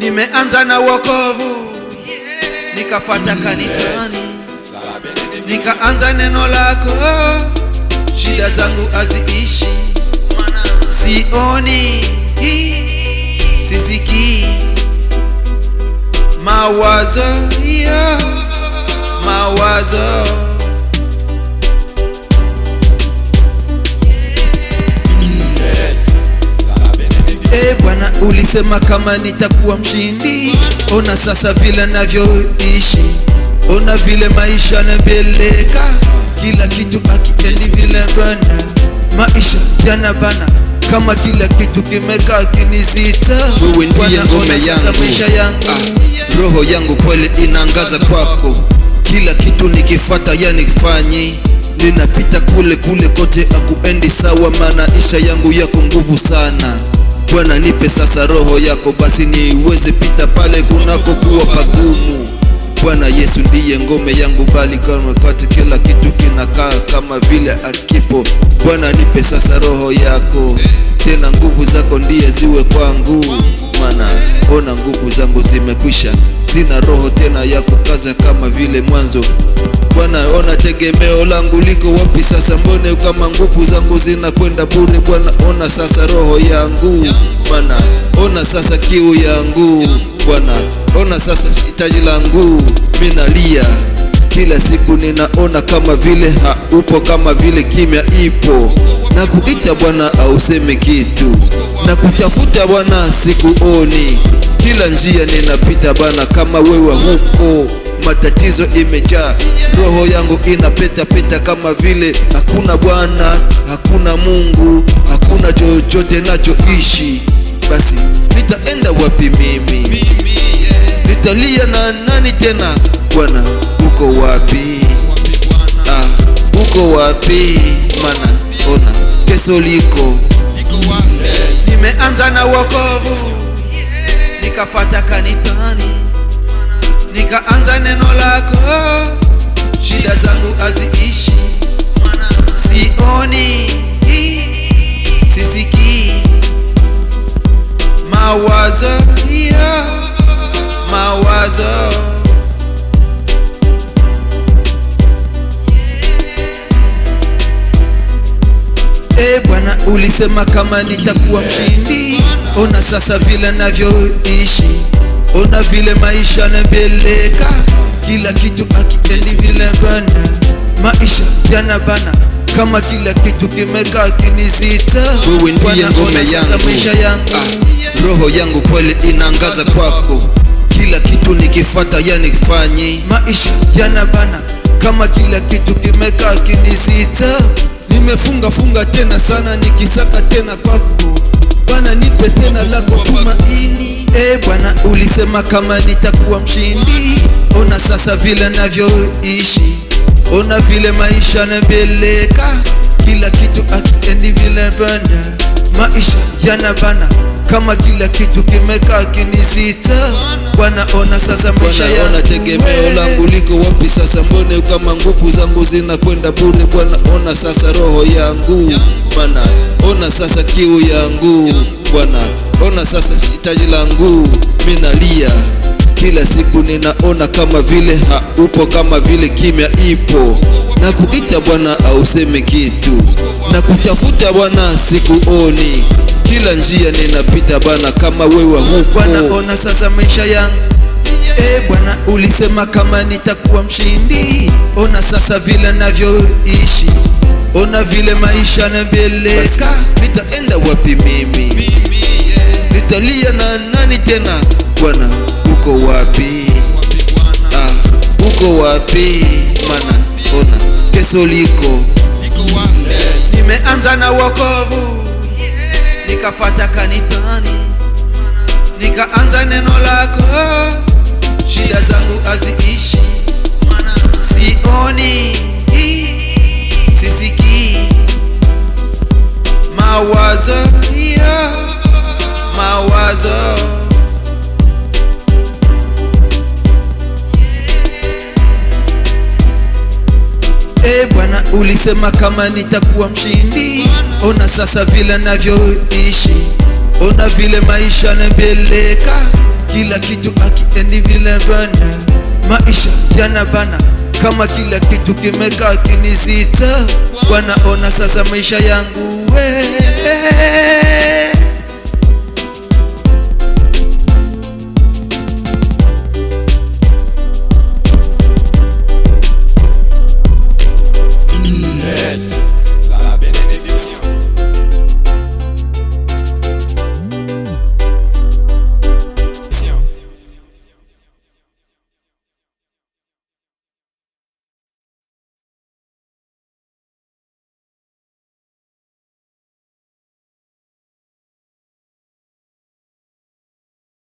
Nimeanza na wokovu, nikafuata kanisani, nikaanza neno lako, shida zangu haziishi. Sioni, sisikii, mawazo ya mawazo. Bwana ulisema kama nitakuwa mshindi, ona sasa vile navyoishi, ona vile maisha yanabeleka, kila kitu hakiendi vile bwana. Maisha yanabana kama kila kitu kimekaa kinizita. Wewe ndiye ngome yangu, roho yangu kweli inaangaza kwako. Kila kitu nikifuata yanifanyi, ninapita kule kote akuendi sawa. Maisha yangu yako nguvu sana Bwana, nipe sasa roho yako basi niweze pita pale kunako kuwa pagumu. Bwana Yesu ndiye ngome yangu, bali kama kati kila kitu kinakaa kama vile akipo. Bwana nipe sasa roho yako, tena nguvu zako ndiye ziwe kwangu. Maana ona nguvu zangu zimekwisha, sina roho tena ya kukaza kama vile mwanzo. Bwana ona tegemeo langu liko wapi sasa? Mbone kama nguvu zangu zinakwenda bure. Bwana ona sasa roho yangu, Bwana ona sasa kiu yangu. Bwana ona sasa hitaji langu, minalia kila siku, ninaona kama vile haupo, kama vile kimya ipo. Na kuita Bwana auseme kitu, na kutafuta Bwana sikuoni, kila njia ninapita Bwana kama wewe huko. Matatizo imejaa, roho yangu inapeta kama vile hakuna Bwana, hakuna Mungu, hakuna chochote nachoishi. Basi nitaenda wapi mimi? Nitalia na nani tena? Bwana uko wapi? Uko wapi? Mana ona kesho liko. Nimeanza na wokovu, nikafuata kanisani, nikaanza neno lako, shida zangu haziishi. Sioni, sisikii, mawazo ya mawazo. Bwana ulisema kama nitakuwa mshindi, ona sasa vile navyoishi, ona vile maisha yanabeleka, kila kitu hakiendi vile bwana. Maisha yanabana kama kila kitu kimekaa kinizita. Wewe ndiye ngome yangu, roho yangu kweli inaangaza kwako. Kila kitu nikifuata yanifanyi, maisha yanabana kama kila kitu kimekaa kinizita. Nimefunga tena sana, nikisaka tena kwako Bwana, nipe tena lako tumaini. Bwana ulisema kama nitakuwa mshindi, ona sasa vile navyoishi, ona vile maisha yanabeleka, kila kitu hakiendi vile bwana. Maisha yanabana kama kila kitu kimekaa kinizita. Bwana ona sasa maisha yangu, ona tegemeo langu liko wapi sasa? Mbone kama nguvu zangu zinakwenda bure. Bwana ona sasa roho yangu, Bwana ona sasa kiu yangu. Bwana ona sasa hitaji langu, minalia kila siku, ninaona kama vile haupo, kama vile kimya ipo. Na kuita Bwana auseme kitu, na kutafuta Bwana sikuoni, kila njia ninapita Bwana kama wewe huko. Bwana ona sasa maisha yangu, Bwana ulisema kama nitakuwa mshindi, ona sasa vile navyoishi, ona vile maisha yanabeleka. Nitaenda wapi mimi? Nitalia na nani tena? Bwana uko wapi? Uko wapi? Mana ona kesho liko. Nimeanza na wokovu, nikafuata kanisani, nikaanza neno lako, shida zangu haziishi. Sioni, sisikii, mawazo ya mawazo. Bwana ulisema kama nitakuwa mshindi, ona sasa vile navyoishi, ona vile maisha yanabeleka, kila kitu akiendi vile bana. Maisha yanabana kama kila kitu kimekaa kinisita. Wanaona sasa maisha yangu